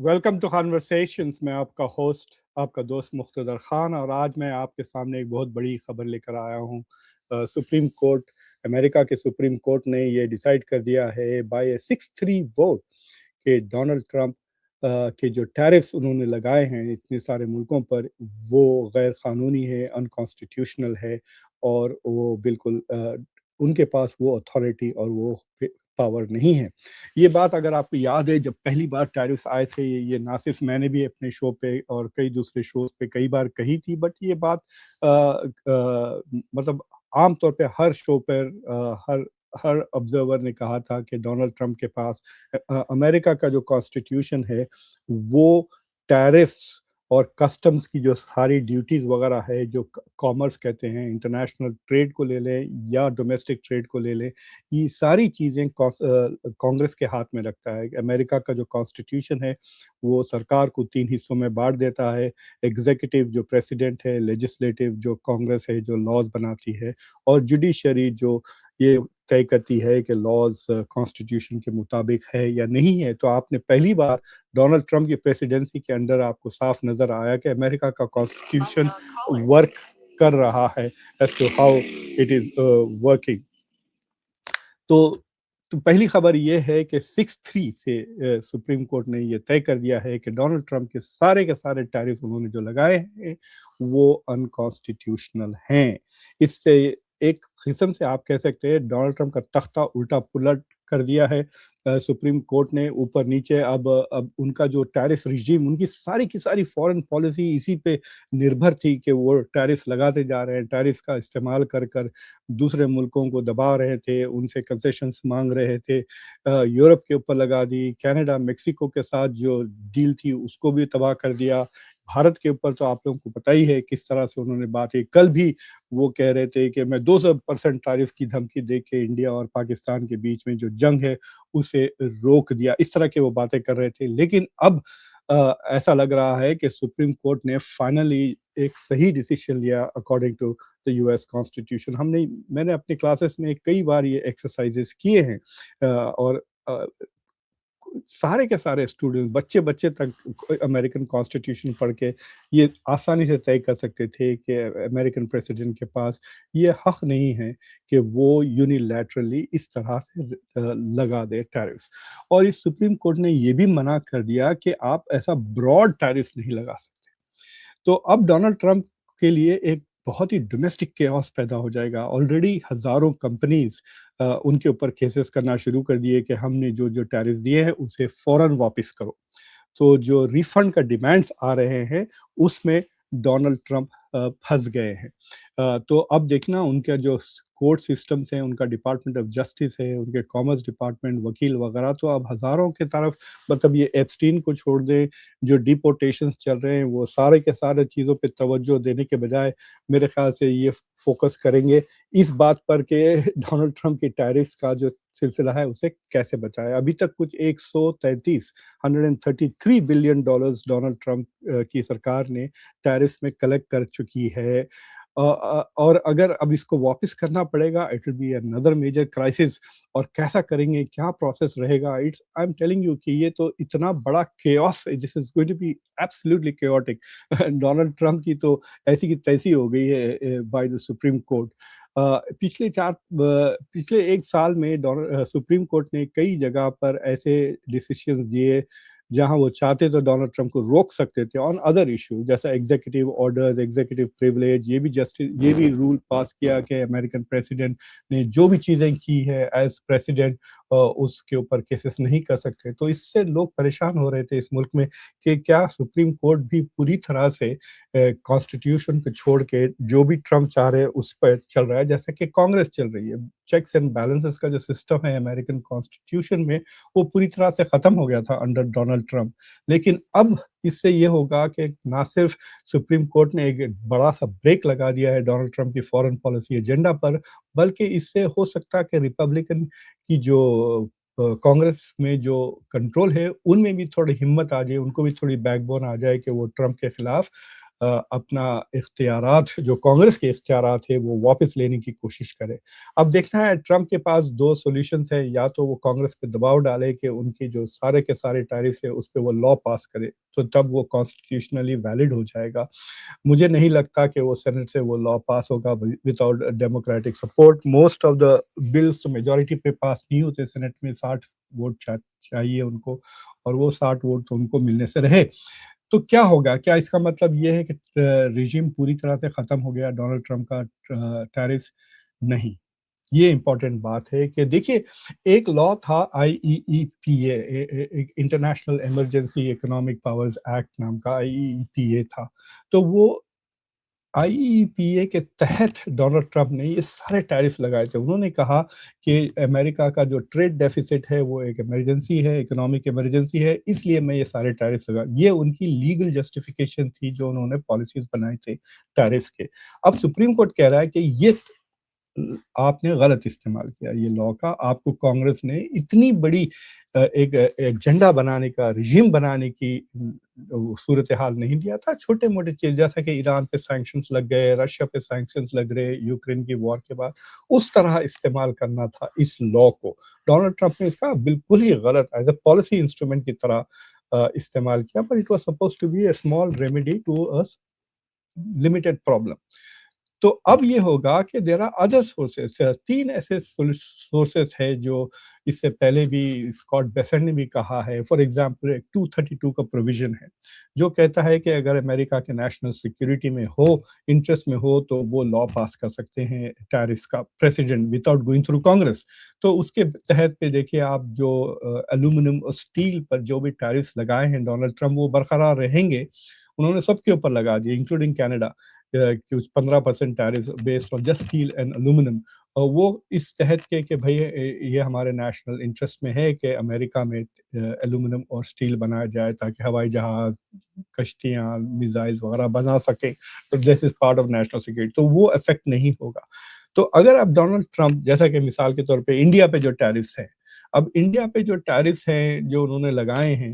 Welcome to conversations. मैं आपका host, आपका दोस्त मुख्तदर खान, और आज मैं आपके सामने एक बहुत बड़ी खबर लेकर आया हूँ। सुप्रीम कोर्ट, अमेरिका के सुप्रीम कोर्ट ने ये डिसाइड कर दिया है बाय ए 6-3 वोट कि डोनाल्ड ट्रंप के जो टैरिफ्स उन्होंने लगाए हैं इतने सारे मुल्कों पर, वो गैर कानूनी है, अनकॉन्स्टिट्यूशनल है, और वो बिल्कुल उनके पास वो अथॉरिटी और वो पावर नहीं है। ये बात अगर आपको याद है, जब पहली बार टैरिफ्स आए थे, ये ना सिर्फ मैंने भी अपने शो पे और कई दूसरे शोज़ पे कई बार कही थी, बट ये बात मतलब आम तौर पे हर शो पर हर हर ऑब्जर्वर ने कहा था कि डोनाल्ड ट्रंप के पास अमेरिका का जो कॉन्स्टिट्यूशन है, वो टैरिफ्स और कस्टम्स की जो सारी ड्यूटीज़ वगैरह है, जो कॉमर्स कहते हैं, इंटरनेशनल ट्रेड को ले लें या डोमेस्टिक ट्रेड को ले लें, ये सारी चीज़ें कांग्रेस के हाथ में रखता है। अमेरिका का जो कॉन्स्टिट्यूशन है, वो सरकार को 3 हिस्सों में बाँट देता है। एग्ज़ीक्यूटिव जो प्रेसिडेंट है, लेजिस्लेटिव जो कांग्रेस है, जो लॉज़ बनाती है, और जुडिशरी जो ये तय करती है कि लॉज़ कॉन्स्टिट्यूशन के मुताबिक है या नहीं है। तो आपने पहली बार डोनाल्ड ट्रंप की प्रेसिडेंसी के अंदर आपको साफ नज़र आया कि अमेरिका का कॉन्स्टिट्यूशन वर्क कर रहा है, as to how it is working. तो तो पहली खबर ये है कि 6-3 से सुप्रीम कोर्ट ने ये तय कर दिया है कि डोनाल्ड ट्रंप के सारे टैरिफ उन्होंने जो लगाए हैं, वो अनकॉन्स्टिट्यूशनल हैं। इससे एक किस्म से आप कह सकते हैं डोनाल्ड ट्रंप का तख्ता उल्टा-पुलट कर दिया है सुप्रीम कोर्ट ने, ऊपर-नीचे। अब उनका जो टैरिफ रिजीम, उनकी सारी की सारी फॉरेन पॉलिसी इसी पे निर्भर थी कि वो टैरिफ लगाते जा रहे हैं, टैरिफ का इस्तेमाल कर दूसरे मुल्कों को दबा रहे थे, उनसे कंसेशंस माँग रहे थे। यूरोप के ऊपर लगा दी, कनाडा, मेक्सिको के साथ जो डील थी उसको भी तबाह कर दिया। भारत के ऊपर तो आप लोगों को पता ही है किस तरह से उन्होंने बात की। कल भी वो कह रहे थे कि मैं 200% टैरिफ की धमकी दे के इंडिया और पाकिस्तान के बीच में जो जंग है, उसे रोक दिया। इस तरह की वो बातें कर रहे थे। लेकिन अब ऐसा लग रहा है कि सुप्रीम कोर्ट ने फाइनली एक सही डिसीजन लिया according to the US constitution. मैंने अपनी क्लासेस में कई बार ये एक्सरसाइजेस किए हैं, और सारे के सारे स्टूडेंट, बच्चे तक अमेरिकन कॉन्स्टिट्यूशन पढ़ के ये आसानी से तय कर सकते थे कि अमेरिकन प्रेसिडेंट के पास ये हक नहीं है कि वो यूनिलैटरली इस तरह से लगा दे टैरिफ्स। और इस सुप्रीम कोर्ट ने ये भी मना कर दिया कि आप ऐसा ब्रॉड टैरिफ नहीं लगा सकते। तो अब डोनाल्ड ट्रंप के लिए एक बहुत ही डोमेस्टिक केओस पैदा हो जाएगा। ऑलरेडी हज़ारों कंपनीज़ उनके ऊपर केसेस करना शुरू कर दिए कि हमने जो टैरिफ्स दिए हैं उसे फ़ौरन वापस करो। तो जो रिफंड का डिमांड्स आ रहे हैं, उसमें डोनाल्ड ट्रंप फँस गए हैं। तो अब देखना उनका जो कोर्ट सिस्टम्स हैं, उनका डिपार्टमेंट ऑफ जस्टिस है, उनके कॉमर्स डिपार्टमेंट, वकील वगैरह, तो अब हज़ारों की तरफ, मतलब ये एप्स्टीन को छोड़ दें, जो डिपोर्टेशंस चल रहे हैं, वो सारे के सारे चीज़ों पे तवज्जो देने के बजाय मेरे ख़्याल से ये फ़ोकस करेंगे इस बात पर कि डोनाल्ड ट्रंप की टैरिफ्स का जो सिलसिला है, उसे कैसे बचाएँ। अभी तक कुछ 133 $133 बिलियन डोनाल्ड ट्रंप की सरकार ने टैरिफ्स में कलेक्ट कर चुकी है। और अगर अब इसको वापस करना पड़ेगा, it will be another major crisis. और कैसा करेंगे, क्या प्रोसेस रहेगा, it's I am telling you कि ये तो इतना बड़ा केओस है, this is going to be absolutely chaotic. Donald Trump की तो ऐसी की तैसी हो गई है बाय द सुप्रीम कोर्ट। पिछले 1 साल में सुप्रीम कोर्ट ने कई जगह पर ऐसे डिसीजंस दिए, जहाँ वो चाहते तो डोनाल्ड ट्रंप को रोक सकते थे ऑन अदर इश्यू, जैसा एग्जीक्यूटिव ऑर्डर्स, एग्जीक्यूटिव प्रिविलेज। ये भी रूल पास किया कि अमेरिकन प्रेसिडेंट ने जो भी चीज़ें की है एज़ प्रेसिडेंट, उसके ऊपर केसेस नहीं कर सकते। तो इससे लोग परेशान हो रहे थे इस मुल्क में कि क्या सुप्रीम कोर्ट भी पूरी तरह से कॉन्स्टिट्यूशन को छोड़ के जो भी ट्रंप चाह रहे हैं उस पर चल रहा है, जैसे कि कांग्रेस चल रही है। चेक्स एंड बैलेंसेस का जो सिस्टम है अमेरिकन कॉन्स्टिट्यूशन में, वो पूरी तरह से खत्म हो गया था अंडर डोनाल्ड ट्रंप। लेकिन अब इससे ये होगा कि ना सिर्फ सुप्रीम कोर्ट ने एक बड़ा-सा ब्रेक लगा दिया है डोनाल्ड ट्रंप की फॉरेन पॉलिसी एजेंडा पर, बल्कि इससे हो सकता है कि रिपब्लिकन की जो कांग्रेस में जो कंट्रोल है, उनमें भी थोड़ी हिम्मत आ जाए, उनको भी थोड़ी बैकबोन आ जाए कि वो ट्रंप के खिलाफ اپنا اختیارات جو کانگریس کے اختیارات ہے وہ واپس لینے کی کوشش کرے۔ اب دیکھنا ہے ٹرمپ کے پاس 2 سولوشنز ہیں، یا تو وہ کانگریس پہ دباؤ ڈالے کہ ان کی جو سارے کے سارے ٹیرف ہے اس پہ وہ لا پاس کرے، تو تب وہ کانسٹیٹیوشنلی ویلڈ ہو جائے گا۔ مجھے نہیں لگتا کہ وہ سینٹ سے وہ لا پاس ہوگا without democratic support. Most of the bills تو میجورٹی پہ پاس نہیں ہوتے، سینٹ میں 60 ووٹ چاہیے ان کو، اور وہ 60 ووٹ تو ان کو ملنے سے رہے۔ تو کیا ہوگا؟ کیا اس کا مطلب یہ ہے کہ رژیم پوری طرح سے ختم ہو گیا ڈونلڈ ٹرمپ کا ٹیرف؟ نہیں۔ یہ امپورٹنٹ بات ہے کہ دیکھیے، ایک لا تھا IEEPA، international emergency economic powers act نام کا IEEPA تھا۔ تو وہ IEEPA کے تحت ڈونلڈ ٹرمپ نے یہ سارے ٹیرف لگائے تھے۔ انہوں نے کہا کہ امریکہ کا جو ٹریڈ ڈیفیسٹ ہے وہ ایک ایمرجنسی ہے، اکنامک ایمرجنسی ہے، اس لیے میں یہ سارے ٹیرف لگا۔ یہ ان کی لیگل جسٹیفیکیشن تھی جو انہوں نے پالیسیز بنائے تھے ٹیرف کے۔ اب سپریم کورٹ کہہ رہا ہے کہ یہ آپ نے غلط استعمال کیا یہ لا کا، آپ کو کانگریس نے اتنی بڑی ایک ایجنڈا بنانے کا، رژیم بنانے کی صورتحال نہیں دیا تھا۔ چھوٹے موٹے چیز جیسا کہ ایران پہ سینکشنز لگ گئے، رشیا پہ سینکشنز لگ رہے یوکرین کی وار کے بعد، اس طرح استعمال کرنا تھا اس لا کو۔ ڈونلڈ ٹرمپ نے اس کا بالکل ہی غلط ایز اے پالیسی انسٹرومنٹ کی طرح استعمال کیا، but it was supposed to be a small remedy to a limited problem۔ تو اب یہ ہوگا کہ دیر آر ادر سورسز، 3 ایسے سورسز ہے جو اس سے پہلے بھی اسکاٹ بیسنٹ نے بھی کہا ہے۔ فار ایگزامپل 232 کا پروویژن ہے جو کہتا ہے کہ اگر امریکہ کے نیشنل سیکیورٹی میں ہو، انٹرسٹ میں ہو، تو وہ لا پاس کر سکتے ہیں ٹیرف کا president without going through Congress. تو اس کے تحت پہ دیکھیے آپ، جو الومینم اور اسٹیل پر جو بھی ٹیرف لگائے ہیں ڈونلڈ ٹرمپ، وہ برقرار رہیں گے۔ انہوں نے سب کے اوپر لگا دیے انکلوڈنگ کینیڈا، کچھ 15% tariff based on just steel and aluminum. اور وہ اس تحت کے کہ بھائی یہ ہمارے نیشنل انٹرسٹ میں ہے کہ امریکہ میں الومینم اور اسٹیل بنایا جائے تاکہ ہوائی جہاز، کشتیاں، میزائلز وغیرہ بنا سکیں۔ تو this is part of national security, تو وہ افیکٹ نہیں ہوگا۔ تو اگر اب ڈونلڈ ٹرمپ، جیسا کہ مثال کے طور پہ انڈیا پہ جو ٹیرفس ہیں، اب انڈیا پہ جو ٹیرفس ہیں جو انہوں نے لگائے ہیں،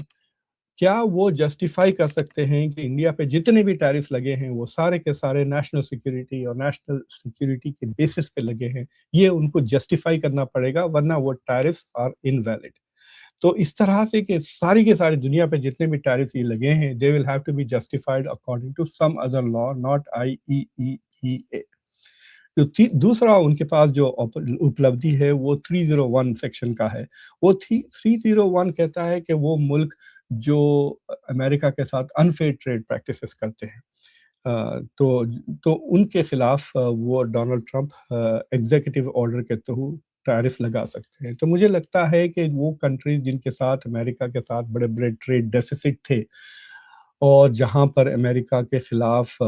کیا وہ جسٹیفائی کر سکتے ہیں کہ انڈیا پہ جتنے بھی ٹیرف لگے ہیں وہ سارے کے سارے نیشنل سیکیورٹی اور نیشنل سیکیورٹی کے بیسس پہ لگے ہیں؟ یہ ان کو جسٹیفائی کرنا پڑے گا، ورنہ وہ ٹیرفس آر انویلڈ۔ تو اس طرح سے کہ ساری کے ساری دنیا پہ جتنے بھی ٹیرف یہ لگے ہیں، they will have to be justified according to some other law, not IEEPA۔ دوسرا ان کے پاس جو اپلبدھی ہے وہ 301 سیکشن کا ہے۔ وہ 301 کہتا ہے کہ وہ ملک جو امریکہ کے ساتھ انفیئر ٹریڈ پریکٹسز کرتے ہیں، تو ان کے خلاف وہ ڈونلڈ ٹرمپ ایگزیکٹو آرڈر کے تحت ٹیرف لگا سکتے ہیں۔ تو مجھے لگتا ہے کہ وہ کنٹریز جن کے ساتھ امریکہ کے ساتھ بڑے بڑے ٹریڈ ڈیفیسٹ تھے، اور جہاں پر امریکہ کے خلاف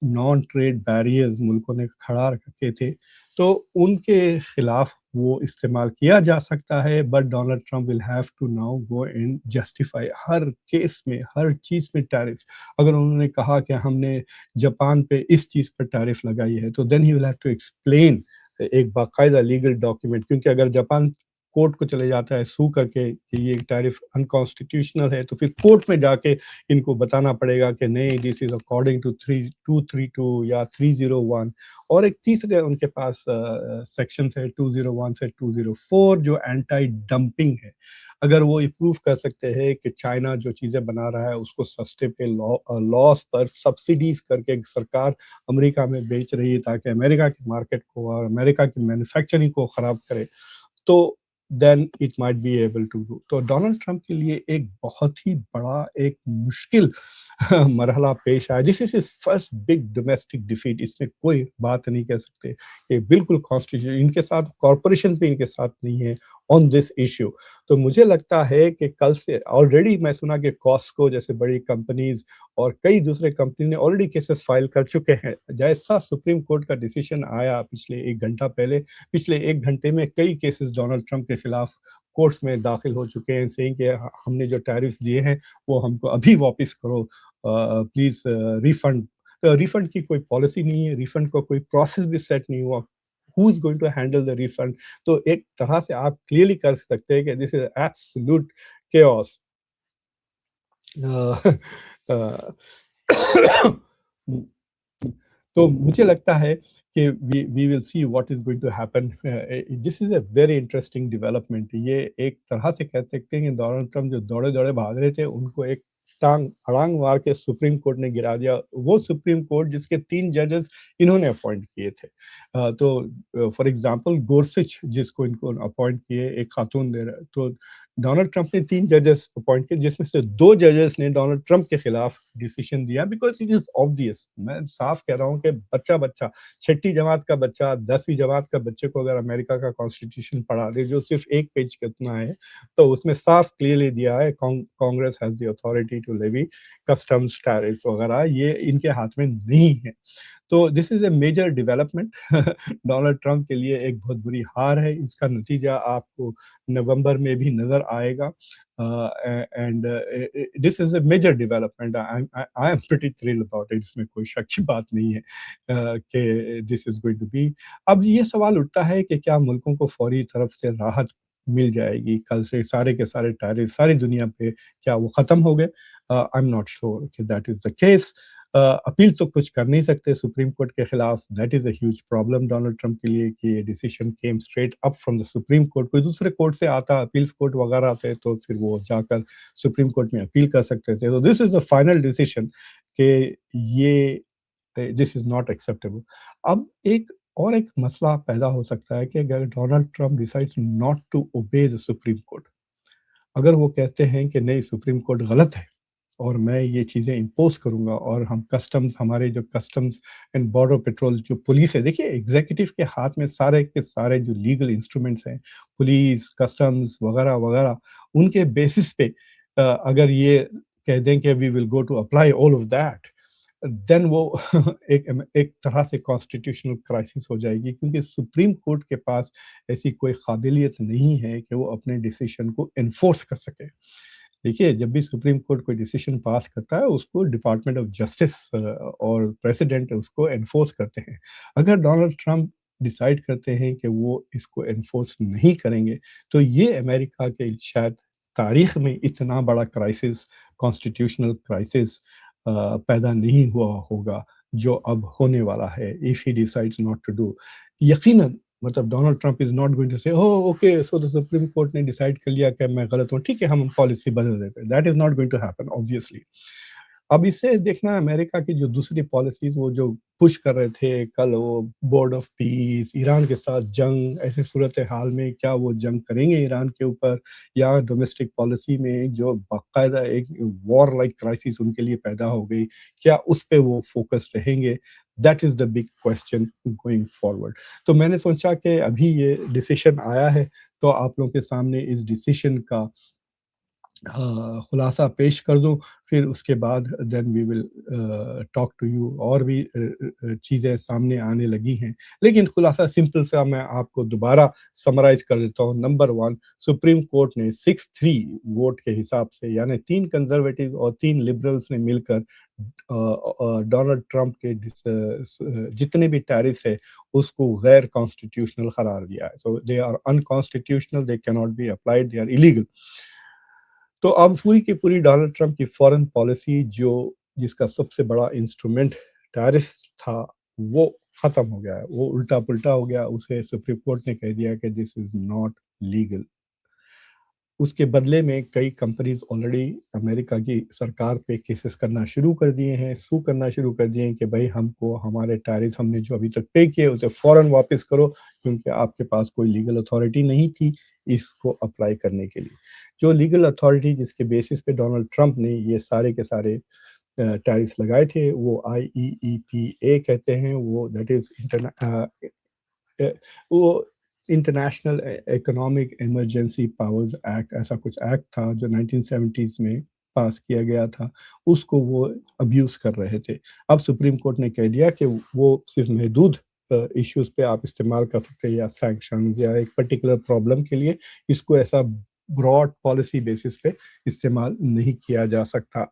نان ٹریڈ بیریئرز ملکوں نے کھڑا رکھے تھے، تو ان کے خلاف وہ استعمال کیا جا سکتا ہے۔ But Donald Trump will have to now go and justify ہر کیس میں، ہر چیز میں ٹیرف۔ اگر انہوں نے کہا کہ ہم نے جاپان پہ اس چیز پر ٹیرف لگائی ہے، تو دین ہی ول ہیو ٹو ایکسپلین ایک باقاعدہ لیگل ڈاکیومنٹ، کیونکہ اگر جاپان کورٹ کو چلے جاتا ہے سو کر کے کہ یہ ٹیرف انکانسٹیٹیوشنل ہے، تو پھر کورٹ میں جا کے ان کو بتانا پڑے گا کہ نہیں، دس از اکارڈنگ ٹو 232 یا 301۔ اور ایک تیسرے ان کے پاس سیکشنز ہے 201 سے 204 جو اینٹی ڈمپنگ ہے۔ اگر وہ پروو کر سکتے ہیں کہ چائنا جو چیزیں بنا رہا ہے اس کو سستے پہ لاس پر سبسڈیز کر کے سرکار امریکہ میں بیچ رہی ہے تاکہ امریکہ کی مارکیٹ کو اور امریکہ کی مینوفیکچرنگ کو خراب کرے، تو then it might be able to do۔ تو ڈونلڈ ٹرمپ کے لیے ایک بہت ہی بڑا ایک مشکل مرحلہ پیش آیا۔ دس از his first big domestic defeat۔ اس میں کوئی بات نہیں کہہ سکتے کہ بالکل کانسٹیٹیوشن ان کے ساتھ، کارپوریشنز بھی ان کے ساتھ نہیں ہے آن دس ایشو۔ تو مجھے لگتا ہے کہ کل سے آلریڈی میں سنا کہ کاسکو جیسے بڑی کمپنیز اور کئی دوسرے کمپنی نے آلریڈی کیسز فائل کر چکے ہیں۔ جیسا سپریم کورٹ کا ڈیسیشن آیا پچھلے 1 گھنٹہ پہلے، پچھلے 1 گھنٹے میں کئی کیسز ڈونلڈ ٹرمپ کے خلاف کورٹس میں داخل ہو چکے ہیں، سیئنگ کہ ہم نے جو ٹیرفز دیے ہیں وہ ہم کو ابھی واپس کرو، پلیز ریفنڈ۔ ریفنڈ کی کوئی پالیسی نہیں ہے، ریفنڈ کا کوئی پروسیس بھی سیٹ نہیں ہوا۔ who is going to handle the refund؟ تو ایک طرح سے آپ کلیئرلی کر سکتے ہیں کہ this is absolute chaos۔ हुँ, हुँ। तो मुझे लगता है कि we will see what is going to happen. This is a very interesting development. ये एक तरह से कह सकते हैं कि डोनाल्ड ट्रम्प जो दौड़े-दौड़े भाग रहे थे, उनको एक छलांग मार के सुप्रीम कोर्ट ने गिरा दिया। वो सुप्रीम कोर्ट जिसके 3 जजेस इन्होंने अपॉइंट किए थे। तो फॉर एग्ज़ाम्पल गोरसिच जिसको इनको अपॉइंट किए, एक खातून ने, तो डोनाल्ड ट्रम्प ने 3 जजेस अपॉइंट किए, जिसमें से 2 जजेस ने डोनाल्ड ट्रम्प के खिलाफ डिसीजन दिया, बिकॉज़ इट इज़ ऑब्वियस। मैं साफ कह रहा हूँ कि बच्चा-बच्चा, छठी जमात का बच्चा, 10वीं जमात का बच्चे को अगर अमेरिका का कॉन्स्टिट्यूशन पढ़ा दे, जो सिर्फ़ 1 पेज का इतना है, तो उसमें साफ क्लियरली दिया है Congress has the authority to levy customs, tariffs वगैरह, ये इनके हाथ में नहीं है। तो this is a major development. Donald Trump के लिए एक बहुत बुरी हार है। इसका नतीजा आपको नवंबर में भी नज़र आएगा। And this is a major development. I am pretty thrilled about it. इसमें कोई शक की बात नहीं है कि this is going to be. अब ये सवाल उठता है कि क्या मुल्कों को फौरी तरफ से राहत मिल जाएगी? कल से सारे के सारे टैरिफ सारी दुनिया पे क्या वो ख़त्म हो गए? आई एम नॉट श्योर कि that is the case. Appeal तो कुछ कर नहीं सकते सुप्रीम कोर्ट के खिलाफ। That is a huge problem Donald Trump के लिए कि ये decision came straight up from the supreme court. कोई दूसरे कोर्ट से आता, अपील्स कोर्ट वगैरह से, तो फिर वो जाकर सुप्रीम कोर्ट में अपील कर सकते थे। तो this is a final decision कि ये दिस इज़ नॉट एक्सेप्टेबल। अब एक मसला पैदा हो सकता है कि अगर Donald Trump decides not to obey the supreme court, अगर वो कहते हैं कि नहीं सुप्रीम कोर्ट गलत है और मैं ये चीज़ें इम्पोज़ करूँगा, और हम कस्टम्स, हमारे जो कस्टम्स एंड बॉर्डर पेट्रोल जो पुलिस है, देखिए एग्ज़ीक्यूटिव के हाथ में सारे के सारे जो लीगल इंस्ट्रूमेंट्स हैं, पुलिस, कस्टम्स वगैरह-वगैरह, उनके बेसिस पे अगर ये कह दें कि we will go to apply all of that, then वो एक तरह से कॉन्स्टिट्यूशनल क्राइसिस हो जाएगी, क्योंकि सुप्रीम कोर्ट के पास ऐसी कोई काबिलियत नहीं है कि वो अपने डिसीजन को एनफोर्स कर सके। देखिए, जब भी सुप्रीम कोर्ट कोई डिसीजन पास करता है, उसको डिपार्टमेंट ऑफ जस्टिस और प्रेसिडेंट उसको एनफोर्स करते हैं। अगर डोनाल्ड ट्रम्प डिसाइड करते हैं कि वो इसको एनफोर्स नहीं करेंगे, तो ये अमेरिका के शायद तारीख में इतना बड़ा क्राइसिस, कॉन्स्टिट्यूशनल क्राइसिस पैदा नहीं हुआ होगा, जो अब होने वाला है, if he decides not to do. यकीनन, मतलब Donald Trump is not going to say, oh! Okay, so the supreme court ने डिसाइड कर लिया कि मैं गलत हूँ, ठीक है, हम पॉलिसी बदल देते हैं। That is not going to happen obviously. अब इससे देखना अमेरिका की जो दूसरी पॉलिसीज़ वो जो पुश कर रहे थे, कल वो बोर्ड ऑफ पीस, ईरान के साथ जंग, ऐसी सूरत-ए-हाल में क्या वो जंग करेंगे ईरान के ऊपर, या डोमेस्टिक पॉलिसी में जो बाकायदा एक वॉर लाइक क्राइसिस उनके लिए पैदा हो गई, क्या उस पे वो फ़ोकस रहेंगे? That is the big question going forward. तो मैंने सोचा कि अभी ये डिसीजन आया है, तो आप लोगों के सामने इस डिसीजन का खुलासा पेश कर दूँ, फिर उसके बाद then we will talk to you. और भी चीज़ें सामने आने लगी हैं, लेकिन खुलासा सिंपल सा मैं आपको दोबारा समराइज़ कर देता हूँ। नंबर 1, सुप्रीम कोर्ट ने 6-3 वोट के हिसाब से, यानी 3 कंज़र्वेटिव्स और 3 लिबरल्स ने मिलकर डोनाल्ड ट्रम्प के जितने भी टैरिफ्स है, उसको गैर कॉन्स्टिट्यूशनल करार दिया है। So they are unconstitutional, they can not be applied, they are illegal. तो अब पूरी की पूरी डोनाल्ड ट्रम्प की फॉरेन पॉलिसी, जो जिसका सबसे बड़ा इंस्ट्रूमेंट टैरिफ था, वो खत्म हो गया है, वो उल्टा-पुल्टा हो गया। उसे सुप्रीम कोर्ट ने कह दिया कि दिस इज़ नॉट लीगल। उसके बदले में कई कंपनीज़ ऑलरेडी अमेरिका की सरकार पे केसेस करना शुरू कर दिए हैं, सू करना शुरू कर दिए हैं कि भई हमको हमारे टैरिफ हमने जो अभी तक पे किए उसे फ़ौरन वापस करो, क्योंकि आपके पास कोई लीगल अथॉरिटी नहीं थी इसको अप्लाई करने के लिए। जो लीगल अथॉरिटी जिसके बेसिस पे डोनाल्ड ट्रम्प ने ये सारे के सारे टैरिफ्स लगाए थे, वो आईईईपीए कहते हैं, वो दैट इज़ अ, वो international economic emergency powers act, ऐसा कुछ एक्ट था जो 1970s में पास किया गया था, उसको वो अब्यूज़ कर रहे थे। अब सुप्रीम कोर्ट ने कह दिया कि वो सिर्फ़ महदूद इश्यूज़ पे आप इस्तेमाल कर सकते हैं, या सैंक्शंस या एक पर्टिकुलर प्रॉब्लम के लिए, इसको ऐसा ब्रॉड पॉलिसी बेसिस पे इस्तेमाल नहीं किया जा सकता।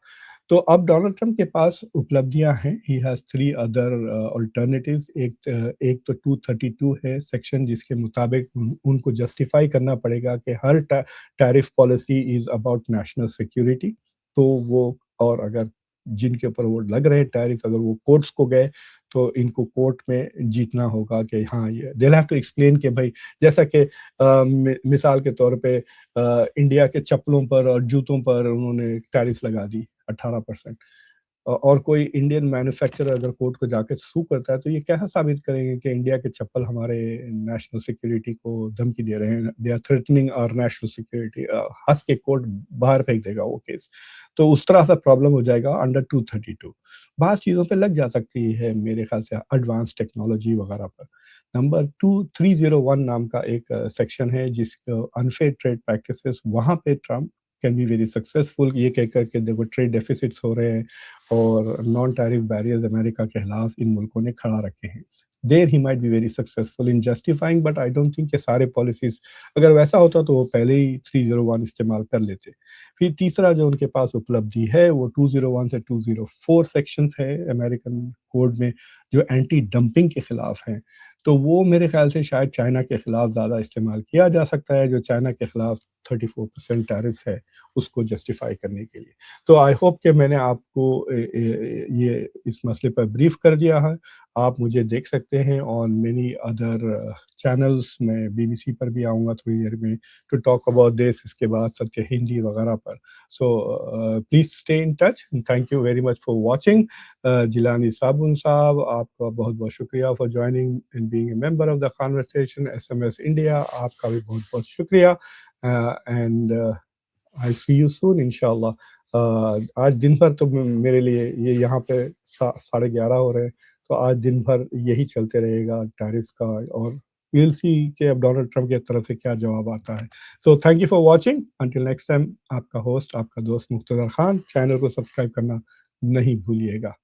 तो अब डोनाल्ड ट्रम्प के पास उपलब्धियाँ हैं। He has 3 other alternatives. एक तो 232 है सेक्शन, जिसके मुताबिक उनको जस्टिफाई करना पड़ेगा कि हर tariff policy is about national security. तो वो, और अगर जिनके ऊपर वो लग रहे हैं टैरिफ, अगर वो कोर्ट्स को गए तो इनको कोर्ट में जीतना होगा कि हाँ, ये दे हैव टू एक्सप्लेन कि भाई, जैसा कि मिसाल के तौर पे इंडिया के चप्पलों पर और जूतों पर उन्होंने टैरिफ लगा दी 18%। और कोई इंडियन मैन्युफैक्चरर अगर कोर्ट को जाके सू करता है तो ये कैसे साबित करेंगे कि इंडिया के चप्पल हमारे नेशनल सिक्योरिटी को धमकी दे रहे हैं, they are threatening our national security, हंस के कोर्ट बाहर फेंक देगा वो केस। तो उस तरह से प्रॉब्लम हो जाएगा अंडर 232। बात चीज़ों पे लग जा सकती है मेरे ख्याल से एडवांस टेक्नोलॉजी वगैरह पर। नंबर 2301 नाम का एक सेक्शन है जिस अनफेयर ट्रेड प्रैक्टिसेस, वहाँ पे Trump can be very successful, ये कहकर के देखो ट्रेड डेफिसिट्स हो रहे हैं और नॉन टैरिफ बैरियर्स अमेरिका के खिलाफ इन मुल्कों ने खड़ा रखे हैं। There he might be very successful in justifying, but I don't think ये सारे पॉलिसीज़, अगर वैसा होता तो वो पहले ही 301 इस्तेमाल कर लेते। फिर तीसरा जो उनके पास उपलब्धि है वो 201 से 204 सेक्शंस है अमेरिकन कोड में, जो एंटी डंपिंग के खिलाफ हैं। तो वो मेरे ख़्याल से शायद चाइना के खिलाफ ज़्यादा इस्तेमाल किया जा सकता है, जो चाइना के खिलाफ 34% टैरिफ है, उसको जस्टिफ़ाई करने के लिए। तो आई होप कि मैंने आपको ये इस मसले पर ब्रीफ़ कर दिया है। आप मुझे देख सकते हैं ऑन मेनी अदर चैनल्स, मैं बीबीसी पर भी आऊँगा थोड़ी देर में टू टॉक अबाउट दिस, इसके बाद सत्य हिंदी वगैरह पर। So please stay in touch and thank you very much for watching. Jilani साबुन साहब, आपका बहुत-बहुत शुक्रिया for joining and being a member of the conversation SMS India, आपका भी बहुत-बहुत शुक्रिया। And I C you soon इंशाल्लाह। आज दिन भर तो मेरे लिए ये यहाँ पे 11:30 हो रहे हैं, तो आज दिन भर यही चलते रहेगा टैरिफ का, और वी विल सी कि अब डोनाल्ड ट्रम्प की तरफ से क्या जवाब आता है। So thank you for watching, until next time, आपका होस्ट, आपका दोस्त मुख्तदर खान। चैनल को सब्सक्राइब करना नहीं भूलिएगा।